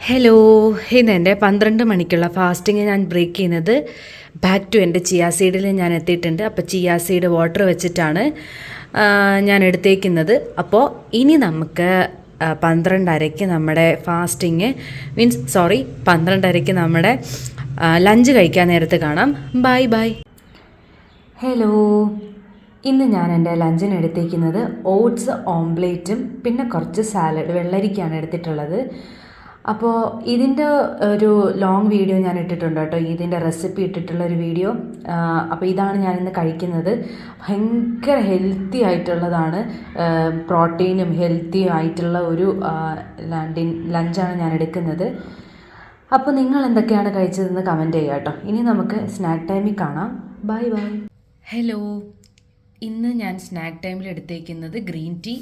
Hello, ഇന്ന് എൻ്റെ 12 മണിക്കുള്ള ഫാസ്റ്റിംഗ് ഞാൻ ബ്രേക്ക് ചെയ്യുന്നത് ബാക്ക് ടു എൻ്റെ ചിയാ സീഡിൽ ഞാൻ എത്തിയിട്ടുണ്ട്. അപ്പോൾ ചിയാ സീഡ് വാട്ടർ വെച്ചിട്ടാണ് ഞാൻ എടുത്തേക്കുന്നത്. അപ്പോൾ ഇനി നമുക്ക് 12:30 നമ്മുടെ ഫാസ്റ്റിങ് 12:30 നമ്മുടെ ലഞ്ച് കഴിക്കാൻ നേരത്ത് കാണാം. Bye bye. ഹലോ, ഇന്ന് ഞാൻ എൻ്റെ ലഞ്ചിന് എടുത്തേക്കുന്നത് ഓട്സ് ഓംപ്ലേറ്റും പിന്നെ കുറച്ച് സാലഡ് വെള്ളരിക്കയാണ് എടുത്തിട്ടുള്ളത്. അപ്പോൾ ഇതിൻ്റെ ഒരു ലോങ് വീഡിയോ ഞാൻ ഇട്ടിട്ടുണ്ട് കേട്ടോ, ഇതിൻ്റെ റെസിപ്പി ഇട്ടിട്ടുള്ള ഒരു വീഡിയോ. അപ്പോൾ ഇതാണ് ഞാനിന്ന് കഴിക്കുന്നത്. ഭയങ്കര ഹെൽത്തി ആയിട്ടുള്ളതാണ്, പ്രോട്ടീനും ഹെൽത്തിയും ആയിട്ടുള്ള ഒരു ലഞ്ചാണ് ഞാൻ എടുക്കുന്നത്. അപ്പോൾ നിങ്ങൾ എന്തൊക്കെയാണ് കഴിച്ചതെന്ന് കമൻറ്റ് ചെയ്യുക കേട്ടോ. ഇനി നമുക്ക് സ്നാക്ക് ടൈമിൽ കാണാം. Bye bye. ഹലോ, ഇന്ന് ഞാൻ സ്നാക്ക് ടൈമിൽ എടുത്തേക്കുന്നത് ഗ്രീൻ ടീ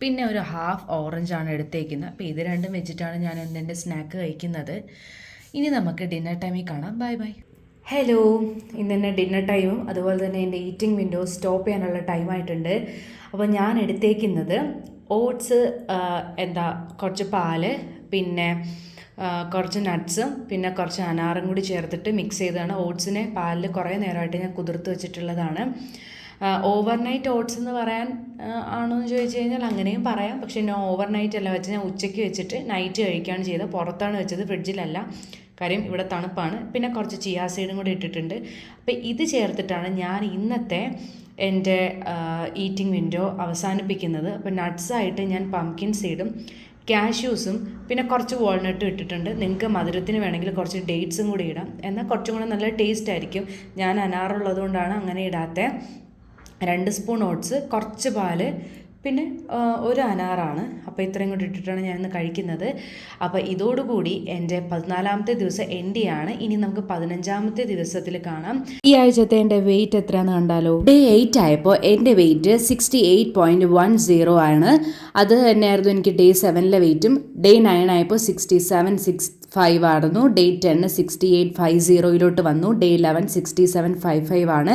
പിന്നെ ഒരു ഹാഫ് ഓറഞ്ചാണ് എടുത്തേക്കുന്നത്. അപ്പോൾ ഇത് രണ്ടും വെച്ചിട്ടാണ് ഞാൻ എൻ്റെ സ്നാക്ക് കഴിക്കുന്നത്. ഇനി നമുക്ക് ഡിന്നർ ടൈമിൽ കാണാം. Bye bye. ഹലോ, ഇന്നെൻ്റെ ഡിന്നർ ടൈമും അതുപോലെ തന്നെ എൻ്റെ ഈറ്റിംഗ് വിൻഡോ സ്റ്റോപ്പ് ചെയ്യാനുള്ള ടൈമായിട്ടുണ്ട്. അപ്പോൾ ഞാൻ എടുത്തേക്കുന്നത് ഓട്സ്, കുറച്ച് പാല്, പിന്നെ കുറച്ച് നട്ട്സും പിന്നെ കുറച്ച് അനാറും കൂടി ചേർത്തിട്ട് മിക്സ് ചെയ്തതാണ്. ഓട്സിനെ പാലിൽ കുറേ നേരമായിട്ട് ഞാൻ കുതിർത്ത് വെച്ചിട്ടുള്ളതാണ്. ഓവർനൈറ്റ് ഓട്സ് എന്ന് പറയാൻ ആണോ എന്ന് ചോദിച്ചു കഴിഞ്ഞാൽ അങ്ങനെയും പറയാം. പക്ഷേ ഞാൻ ഓവർനൈറ്റ് അല്ല വെച്ച്, ഞാൻ ഉച്ചയ്ക്ക് വെച്ചിട്ട് നൈറ്റ് കഴിക്കുകയാണ് ചെയ്തത്. പുറത്താണ് വെച്ചത്, ഫ്രിഡ്ജിലല്ല. കാര്യം ഇവിടെ തണുപ്പാണ്. പിന്നെ കുറച്ച് ചിയാ സീഡും കൂടി ഇട്ടിട്ടുണ്ട്. അപ്പോൾ ഇത് ചേർത്തിട്ടാണ് ഞാൻ ഇന്നത്തെ എൻ്റെ ഈറ്റിംഗ് വിൻഡോ അവസാനിപ്പിക്കുന്നത്. അപ്പോൾ നട്ട്സായിട്ട് ഞാൻ പംകിൻ സീഡും കാഷ്യൂസും പിന്നെ കുറച്ച് വാൾനട്ടും ഇട്ടിട്ടുണ്ട്. നിങ്ങൾക്ക് മധുരത്തിന് വേണമെങ്കിൽ കുറച്ച് ഡേറ്റ്സും കൂടി ഇടാം, എന്നാൽ കുറച്ചും കൂടെ നല്ല ടേസ്റ്റ് ആയിരിക്കും. ഞാൻ അനാറുള്ളത് കൊണ്ടാണ് അങ്ങനെ ഇടാത്തത്. 2 സ്പൂൺ ഓട്സ്, കുറച്ച് പാല്, പിന്നെ ഒരു അനാറാണ്. അപ്പോൾ ഇത്രയും കൂടി ഇട്ടിട്ടാണ് ഞാൻ ഇന്ന് കഴിക്കുന്നത്. അപ്പോൾ ഇതോടുകൂടി എൻ്റെ 14ാമത്തെ ദിവസം എൻ്റെ ആണ്. ഇനി നമുക്ക് 15ാമത്തെ ദിവസത്തിൽ കാണാം. ഈ ആഴ്ചത്തെ എൻ്റെ വെയിറ്റ് എത്രയാണെന്ന് കണ്ടാലോ. ഡേ 8 ആയപ്പോൾ എൻ്റെ വെയിറ്റ് 68.10 ആണ്. അത് തന്നെയായിരുന്നു എനിക്ക് ഡേ 7ലെ വെയിറ്റും. ഡേ 9 ആയപ്പോൾ 67.65 ആയിരുന്നു. ഡേ 10 68.50 വന്നു. ഡേ 11 67.55 ആണ്.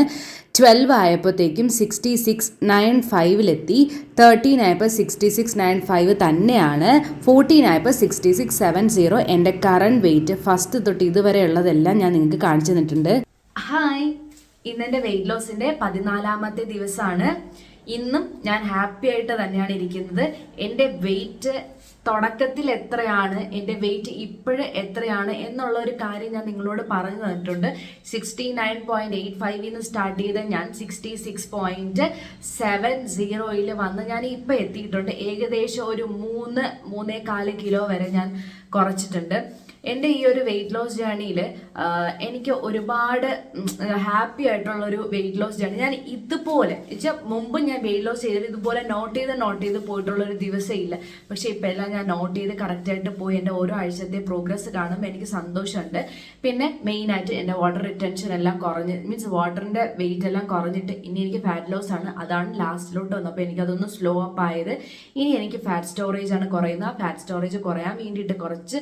12 ആയപ്പോഴത്തേക്കും 66.95 13 ആയപ്പോൾ 66.95 തന്നെയാണ്. 14 ആയപ്പോൾ 66.70. എൻ്റെ കറണ്ട് വെയിറ്റ് ഫസ്റ്റ് തൊട്ട് ഇതുവരെ ഉള്ളതെല്ലാം ഞാൻ നിങ്ങൾക്ക് കാണിച്ചു തന്നിട്ടുണ്ട്. ഹായ്, ഇന്നെൻ്റെ വെയിറ്റ് ലോസിൻ്റെ 14ാമത്തെ ദിവസമാണ്. ഇന്നും ഞാൻ ഹാപ്പി ആയിട്ട് തന്നെയാണ് ഇരിക്കുന്നത്. എൻ്റെ വെയിറ്റ് തുടക്കത്തിൽ എത്രയാണ്, എൻ്റെ വെയിറ്റ് ഇപ്പോഴും എത്രയാണ് എന്നുള്ള ഒരു കാര്യം ഞാൻ നിങ്ങളോട് പറഞ്ഞു തന്നിട്ടുണ്ട്. 69.85 സ്റ്റാർട്ട് ചെയ്ത് ഞാൻ 66.70 വന്ന് ഞാൻ ഇപ്പോൾ എത്തിയിട്ടുണ്ട്. ഏകദേശം ഒരു 3-3.25 കിലോ വരെ ഞാൻ കുറച്ചിട്ടുണ്ട്. എൻ്റെ ഈ ഒരു വെയിറ്റ് ലോസ് ജേണിയിൽ എനിക്ക് ഒരുപാട് ഹാപ്പി ആയിട്ടുള്ളൊരു വെയിറ്റ് ലോസ് ജേണി. ഞാൻ ഇതുപോലെ മുമ്പ് ഞാൻ വെയിറ്റ് ലോസ് ചെയ്തത് ഇതുപോലെ നോട്ട് ചെയ്ത് പോയിട്ടുള്ളൊരു ദിവസം ഇല്ല. പക്ഷേ ഇപ്പം എല്ലാം ഞാൻ നോട്ട് ചെയ്ത് കറക്റ്റായിട്ട് പോയി എൻ്റെ ഓരോ ആഴ്ചത്തെ പ്രോഗ്രസ് കാണുമ്പോൾ എനിക്ക് സന്തോഷമുണ്ട്. പിന്നെ മെയിനായിട്ട് എൻ്റെ വാട്ടർ റിറ്റൻഷൻ എല്ലാം കുറഞ്ഞ്, മീൻസ് വാട്ടറിൻ്റെ വെയിറ്റ് എല്ലാം കുറഞ്ഞിട്ട് ഇനി എനിക്ക് ഫാറ്റ് ലോസ് ആണ്. അതാണ് ലാസ്റ്റിലോട്ട് വന്നപ്പോൾ എനിക്കതൊന്ന് സ്ലോ അപ്പ് ആയത്. ഇനി എനിക്ക് ഫാറ്റ് സ്റ്റോറേജ് ആണ് കുറയുന്നത്. ആ ഫാറ്റ് സ്റ്റോറേജ് കുറയാൻ വേണ്ടിയിട്ട് കുറച്ച്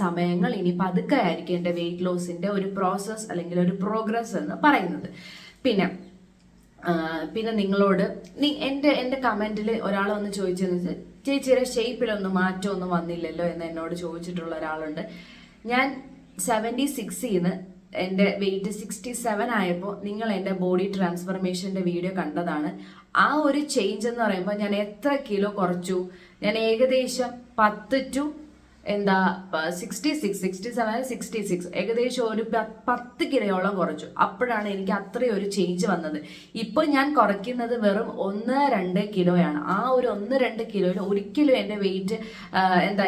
സമയങ്ങൾ ഇനി പതുക്കെ ആയിരിക്കും എൻ്റെ വെയിറ്റ് ലോസിൻ്റെ ഒരു പ്രോസസ്സ് അല്ലെങ്കിൽ ഒരു പ്രോഗ്രസ് എന്ന് പറയുന്നത്. പിന്നെ നിങ്ങളോട് എൻ്റെ കമൻറ്റിൽ ഒരാൾ വന്ന് ചോദിച്ചതെന്ന് വെച്ചാൽ, ചേച്ചിയുടെ ഷേപ്പിലൊന്നും മാറ്റമൊന്നും വന്നില്ലല്ലോ എന്ന് എന്നോട് ചോദിച്ചിട്ടുള്ള ഒരാളുണ്ട്. ഞാൻ 76 എൻ്റെ വെയിറ്റ് 67 ആയപ്പോൾ നിങ്ങൾ എൻ്റെ ബോഡി ട്രാൻസ്ഫർമേഷൻ്റെ വീഡിയോ കണ്ടതാണ്. ആ ഒരു ചേഞ്ച് എന്ന് പറയുമ്പോൾ ഞാൻ എത്ര കിലോ കുറച്ചു, ഞാൻ ഏകദേശം 10 to 66 ഏകദേശം ഒരു 10 കിലോയോളം കുറച്ചു. അപ്പോഴാണ് എനിക്ക് അത്രയും ഒരു ചേഞ്ച് വന്നത്. ഇപ്പോൾ ഞാൻ കുറയ്ക്കുന്നത് വെറും 1-2 കിലോയാണ്. ആ ഒരു 1-2 കിലോയിൽ ഒരിക്കലും എൻ്റെ വെയിറ്റ്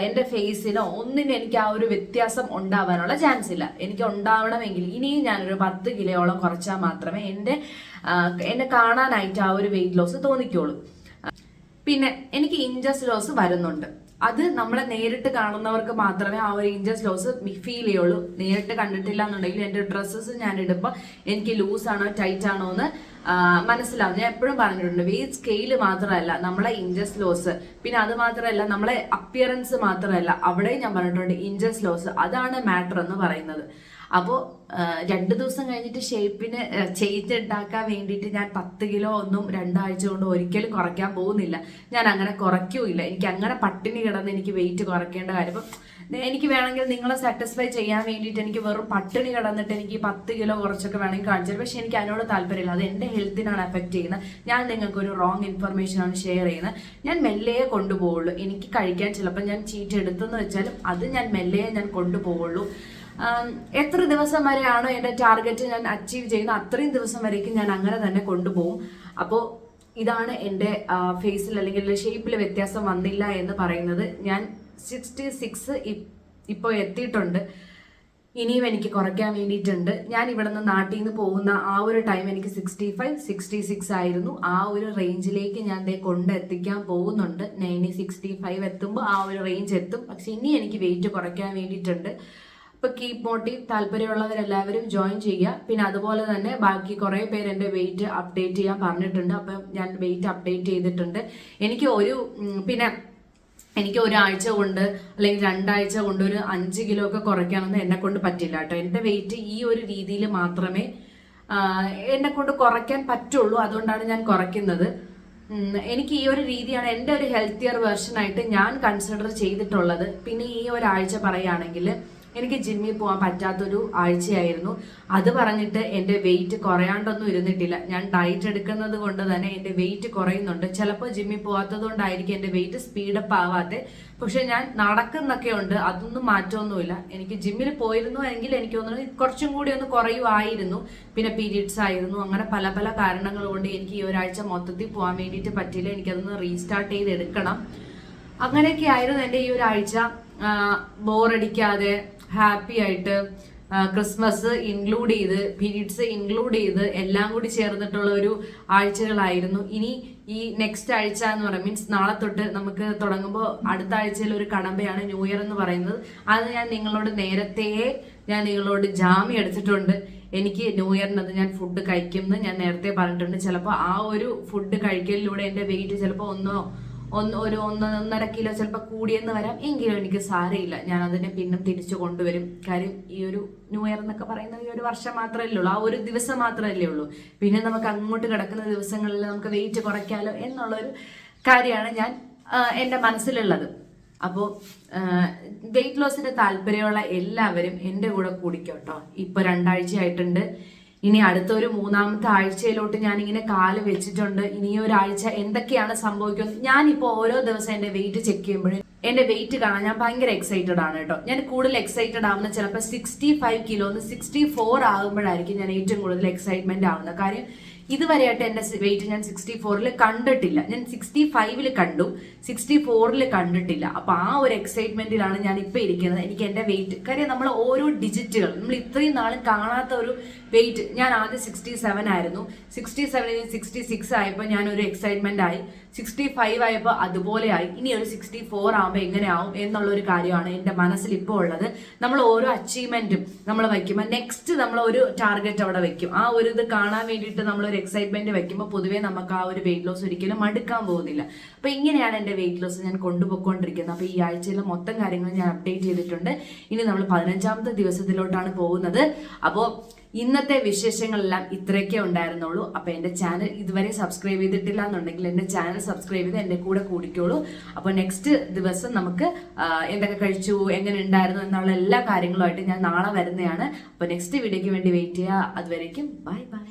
എൻ്റെ ഫേസിനോ ഒന്നിനും എനിക്ക് ആ ഒരു വ്യത്യാസം ഉണ്ടാവാനുള്ള ചാൻസ് ഇല്ല. എനിക്ക് ഉണ്ടാവണമെങ്കിൽ ഇനിയും ഞാനൊരു 10 കിലോയോളം കുറച്ചാൽ മാത്രമേ എന്നെ കാണാനായിട്ട് ആ ഒരു വെയിറ്റ് ലോസ് തോന്നിക്കുള്ളൂ. പിന്നെ എനിക്ക് ഇഞ്ചസ് ലോസ് വരുന്നുണ്ട്. അത് നമ്മളെ നേരിട്ട് കാണുന്നവർക്ക് മാത്രമേ ആ ഒരു ഇഞ്ചസ് ലോസ് ഫീൽ ചെയ്യുള്ളൂ. നേരിട്ട് കണ്ടിട്ടില്ല എന്നുണ്ടെങ്കിൽ എൻ്റെ ഡ്രസ്സസ് ഞാൻ ഇടുമ്പോൾ എനിക്ക് ലൂസാണോ ടൈറ്റ് ആണോ എന്ന് മനസ്സിലാവും. ഞാൻ എപ്പോഴും പറഞ്ഞിട്ടുണ്ട്, വെയിറ്റ് സ്കെയില് മാത്രമല്ല നമ്മളെ ഇഞ്ചസ് ലോസ്, പിന്നെ അത് മാത്രമല്ല നമ്മളെ അപ്പിയറൻസ് മാത്രമല്ല, അവിടെ ഞാൻ പറഞ്ഞിട്ടുണ്ട് ഇഞ്ചസ് ലോസ്, അതാണ് മാറ്റർ എന്ന് പറയുന്നത്. അപ്പോൾ 2 ദിവസം കഴിഞ്ഞിട്ട് ഷേപ്പിന് ചേഞ്ച് ഉണ്ടാക്കാൻ വേണ്ടിയിട്ട് ഞാൻ 10 കിലോ ഒന്നും 2 ആഴ്ച കൊണ്ട് ഒരിക്കലും കുറയ്ക്കാൻ പോകുന്നില്ല. ഞാൻ അങ്ങനെ കുറയ്ക്കൂല. എനിക്ക് അങ്ങനെ പട്ടിണി കിടന്ന് എനിക്ക് വെയിറ്റ് കുറയ്ക്കേണ്ട കാര്യം. ഇപ്പം എനിക്ക് വേണമെങ്കിൽ നിങ്ങളെ സാറ്റിസ്ഫൈ ചെയ്യാൻ വേണ്ടിയിട്ട് എനിക്ക് വെറും പട്ടിണി കിടന്നിട്ട് എനിക്ക് 10 കിലോ കുറച്ചൊക്കെ വേണമെങ്കിൽ കാണിച്ചു, പക്ഷെ എനിക്ക് അതിനോട് താല്പര്യമില്ല. അത് എൻ്റെ ഹെൽത്തിനാണ് എഫക്ട് ചെയ്യുന്നത്. ഞാൻ നിങ്ങൾക്ക് ഒരു റോങ് ഇൻഫർമേഷനാണ് ഷെയർ ചെയ്യുന്നത്. ഞാൻ മെല്ലയെ കൊണ്ടുപോകുള്ളൂ. എനിക്ക് കഴിക്കാൻ ചിലപ്പോൾ ഞാൻ ചീറ്റ് എടുത്തെന്ന് വെച്ചാലും അത് ഞാൻ മെല്ലയെ ഞാൻ കൊണ്ടുപോകുള്ളൂ. എത്ര ദിവസം വരെയാണോ എൻ്റെ ടാർഗറ്റ് ഞാൻ അച്ചീവ് ചെയ്യുന്നത് അത്രയും ദിവസം വരേക്കും ഞാൻ അങ്ങനെ തന്നെ കൊണ്ടുപോകും. അപ്പോൾ ഇതാണ് എൻ്റെ ഫേസിൽ അല്ലെങ്കിൽ ഷേപ്പിൽ വ്യത്യാസം വന്നില്ല എന്ന് പറയുന്നത്. ഞാൻ 66 ഇപ്പോൾ എത്തിയിട്ടുണ്ട്. ഇനിയും എനിക്ക് കുറയ്ക്കാൻ വേണ്ടിയിട്ടുണ്ട്. ഞാൻ ഇവിടെ നിന്ന് നാട്ടിൽ നിന്ന് പോകുന്ന ആ ഒരു ടൈം എനിക്ക് 65, 66 ആയിരുന്നു. ആ ഒരു റേഞ്ചിലേക്ക് ഞാൻ കൊണ്ടെത്തിക്കാൻ പോകുന്നുണ്ട്. ഞാൻ ഇനി 65 എത്തുമ്പോൾ ആ ഒരു റേഞ്ച് എത്തും. പക്ഷെ ഇനി എനിക്ക് വെയിറ്റ് കുറയ്ക്കാൻ വേണ്ടിയിട്ടുണ്ട്. അപ്പോൾ കീപ് മോട്ടീവ്, താല്പര്യമുള്ളവരെല്ലാവരും ജോയിൻ ചെയ്യുക. പിന്നെ അതുപോലെ തന്നെ ബാക്കി കുറേ പേര് എൻ്റെ വെയിറ്റ് അപ്ഡേറ്റ് ചെയ്യാൻ പറഞ്ഞിട്ടുണ്ട്. അപ്പം ഞാൻ വെയിറ്റ് അപ്ഡേറ്റ് ചെയ്തിട്ടുണ്ട്. എനിക്ക് ഒരാഴ്ച കൊണ്ട് അല്ലെങ്കിൽ 2 ആഴ്ച കൊണ്ട് ഒരു 5 കിലോ ഒക്കെ കുറയ്ക്കാനൊന്നും എന്നെ കൊണ്ട് പറ്റില്ല കേട്ടോ. എൻ്റെ വെയിറ്റ് ഈ ഒരു രീതിയിൽ മാത്രമേ എന്നെ കൊണ്ട് കുറയ്ക്കാൻ പറ്റുള്ളൂ. അതുകൊണ്ടാണ് ഞാൻ കുറയ്ക്കുന്നത്. എനിക്ക് ഈ ഒരു രീതിയാണ് എൻ്റെ ഒരു ഹെൽത്തിയർ വെർഷനായിട്ട് ഞാൻ കൺസിഡർ ചെയ്തിട്ടുള്ളത്. പിന്നെ ഈ ഒരാഴ്ച പറയുകയാണെങ്കിൽ എനിക്ക് ജിമ്മിൽ പോകാൻ പറ്റാത്തൊരു ആഴ്ചയായിരുന്നു. അത് പറഞ്ഞിട്ട് എൻ്റെ വെയിറ്റ് കുറയാണ്ടൊന്നും ഇരുന്നിട്ടില്ല. ഞാൻ ഡയറ്റ് എടുക്കുന്നത് കൊണ്ട് തന്നെ എൻ്റെ വെയിറ്റ് കുറയുന്നുണ്ട്. ചിലപ്പോൾ ജിമ്മിൽ പോകാത്തത് കൊണ്ടായിരിക്കും എൻ്റെ വെയിറ്റ് സ്പീഡപ്പ് ആവാതെ. പക്ഷെ ഞാൻ നടക്കുന്നൊക്കെ ഉണ്ട്, അതൊന്നും മാറ്റമൊന്നുമില്ല. എനിക്ക് ജിമ്മിൽ പോയിരുന്നു എങ്കിൽ എനിക്ക് തോന്നുന്നു കുറച്ചും കൂടി ഒന്ന് കുറയുമായിരുന്നു. പിന്നെ പീരിയഡ്സ് ആയിരുന്നു, അങ്ങനെ പല പല കാരണങ്ങൾ കൊണ്ട് എനിക്ക് ഈ ഒരാഴ്ച മൊത്തത്തിൽ പോകാൻ വേണ്ടിയിട്ട് പറ്റില്ല. എനിക്കതൊന്ന് റീസ്റ്റാർട്ട് ചെയ്തെടുക്കണം. അങ്ങനെയൊക്കെ ആയിരുന്നു എൻ്റെ ഈ ഒരാഴ്ച. ബോറടിക്കാതെ ഹാപ്പി ആയിട്ട് ക്രിസ്മസ് ഇൻക്ലൂഡ് ചെയ്ത് പീരീഡ്സ് ഇൻക്ലൂഡ് ചെയ്ത് എല്ലാം കൂടി ചേർന്നിട്ടുള്ള ഒരു ആഴ്ചകളായിരുന്നു. ഇനി ഈ നെക്സ്റ്റ് ആഴ്ച എന്ന് പറയുന്നത് മീൻസ് നാളെ തൊട്ട് നമുക്ക് തുടങ്ങുമ്പോൾ അടുത്ത ആഴ്ചയിൽ ഒരു കടമ്പയാണ് ന്യൂ ഇയർ എന്ന് പറയുന്നത്. അത് ഞാൻ നിങ്ങളോട് ജാമ്യം എടുത്തിട്ടുണ്ട്. എനിക്ക് ന്യൂ ഇയറിനത് ഞാൻ ഫുഡ് കഴിക്കുമെന്ന് ഞാൻ നേരത്തെ പറഞ്ഞിട്ടുണ്ട്. ചിലപ്പോൾ ആ ഒരു ഫുഡ് കഴിക്കലിലൂടെ എൻ്റെ വെയിറ്റ് ചിലപ്പോൾ 1.5 കിലോ ചിലപ്പോൾ കൂടിയെന്ന് വരാം. എങ്കിലും എനിക്ക് സാരമില്ല, ഞാൻ അതിനെ പിന്നും തിരിച്ചു കൊണ്ടുവരും. കാര്യം ഈ ഒരു ന്യൂ ഇയർ എന്നൊക്കെ പറയുന്നത് ഈ ഒരു വർഷം മാത്രമല്ലേ ഉള്ളൂ, ആ ഒരു ദിവസം മാത്രമല്ലേ ഉള്ളൂ. പിന്നെ നമുക്ക് അങ്ങോട്ട് കിടക്കുന്ന ദിവസങ്ങളിൽ നമുക്ക് വെയിറ്റ് കുറയ്ക്കാലോ എന്നുള്ളൊരു കാര്യമാണ് എൻ്റെ മനസ്സിലുള്ളത്. അപ്പോൾ വെയിറ്റ് ലോസിന് താല്പര്യമുള്ള എല്ലാവരും എൻ്റെ കൂടെ കൂടിക്കോട്ടോ. ഇപ്പോൾ 2 ആഴ്ചയായിട്ടുണ്ട്. ഇനി അടുത്തൊരു 3ാമത്തെ ആഴ്ചയിലോട്ട് ഞാനിങ്ങനെ കാല് വെച്ചിട്ടുണ്ട്. ഇനി ഒരാഴ്ച എന്തൊക്കെയാണ് സംഭവിക്കുന്നത്. ഞാനിപ്പോൾ ഓരോ ദിവസം എൻ്റെ വെയിറ്റ് ചെക്ക് ചെയ്യുമ്പോഴും എൻ്റെ വെയിറ്റ് കാണാൻ ഞാൻ ഭയങ്കര എക്സൈറ്റഡ് ആണ് കേട്ടോ. ഞാൻ കൂടുതൽ എക്സൈറ്റഡ് ആവുന്ന ചിലപ്പോൾ 65 കിലോന്ന് 64 ആകുമ്പോഴായിരിക്കും ഞാൻ ഏറ്റവും കൂടുതൽ എക്സൈറ്റ്മെന്റ് ആവുന്നത്. കാര്യം ഇതുവരെയായിട്ട് എൻ്റെ വെയിറ്റ് ഞാൻ 64 കണ്ടിട്ടില്ല. ഞാൻ 65 കണ്ടു, 64 കണ്ടിട്ടില്ല. അപ്പൊ ആ ഒരു എക്സൈറ്റ്മെന്റിലാണ് ഞാൻ ഇപ്പൊ ഇരിക്കുന്നത്. എനിക്ക് എൻ്റെ വെയിറ്റ്, കാര്യം നമ്മൾ ഓരോ ഡിജിറ്റുകൾ നമ്മൾ ഇത്രയും നാളും കാണാത്ത ഒരു വെയിറ്റ്. ഞാൻ ആദ്യം 67 ആയിരുന്നു. 67 66 ആയപ്പോൾ ഞാൻ ഒരു എക്സൈറ്റ്മെന്റ് ആയി. 65 ആയപ്പോൾ അതുപോലെ ആയി. ഇനി ഒരു 64 ആകുമ്പോൾ എങ്ങനെയാവും എന്നുള്ളൊരു കാര്യമാണ് എൻ്റെ മനസ്സിൽ ഇപ്പോൾ ഉള്ളത്. നമ്മൾ ഓരോ അച്ചീവ്മെന്റും നമ്മൾ വയ്ക്കുമ്പോൾ നെക്സ്റ്റ് നമ്മൾ ഒരു ടാർഗറ്റ് അവിടെ വെക്കും. ആ ഒരു ഇത് കാണാൻ വേണ്ടിയിട്ട് നമ്മളൊരു എക്സൈറ്റ്മെന്റ് വെക്കുമ്പോൾ പൊതുവേ നമുക്ക് ആ ഒരു വെയിറ്റ് ലോസ് ഒരിക്കലും മടുക്കാൻ പോകുന്നില്ല. അപ്പൊ ഇങ്ങനെയാണ് എൻ്റെ വെയിറ്റ് ലോസ് ഞാൻ കൊണ്ടുപോയിക്കൊണ്ടിരിക്കുന്നത്. അപ്പൊ ഈ ആഴ്ചയിലെ മൊത്തം കാര്യങ്ങളും ഞാൻ അപ്ഡേറ്റ് ചെയ്തിട്ടുണ്ട്. ഇനി നമ്മൾ 15ാമത്തെ ദിവസത്തിലോട്ടാണ് പോകുന്നത്. അപ്പോൾ ഇന്നത്തെ വിശേഷങ്ങളെല്ലാം ഇത്രയൊക്കെ ഉണ്ടായിരുന്നുള്ളൂ. അപ്പോൾ എൻ്റെ ചാനൽ ഇതുവരെ സബ്സ്ക്രൈബ് ചെയ്തിട്ടില്ല എന്നുണ്ടെങ്കിൽ എൻ്റെ ചാനൽ സബ്സ്ക്രൈബ് ചെയ്ത് എൻ്റെ കൂടെ കൂടിക്കോളൂ. അപ്പോൾ നെക്സ്റ്റ് ദിവസം നമുക്ക് എന്തൊക്കെ കഴിച്ചു, എങ്ങനെ ഉണ്ടായിരുന്നു എന്നുള്ള എല്ലാ കാര്യങ്ങളുമായിട്ട് ഞാൻ നാളെ വരുന്നതാണ്. അപ്പോൾ നെക്സ്റ്റ് വീഡിയോയ്ക്ക് വേണ്ടി വെയിറ്റ് ചെയ്യുക. അതുവരേക്കും ബൈ ബൈ.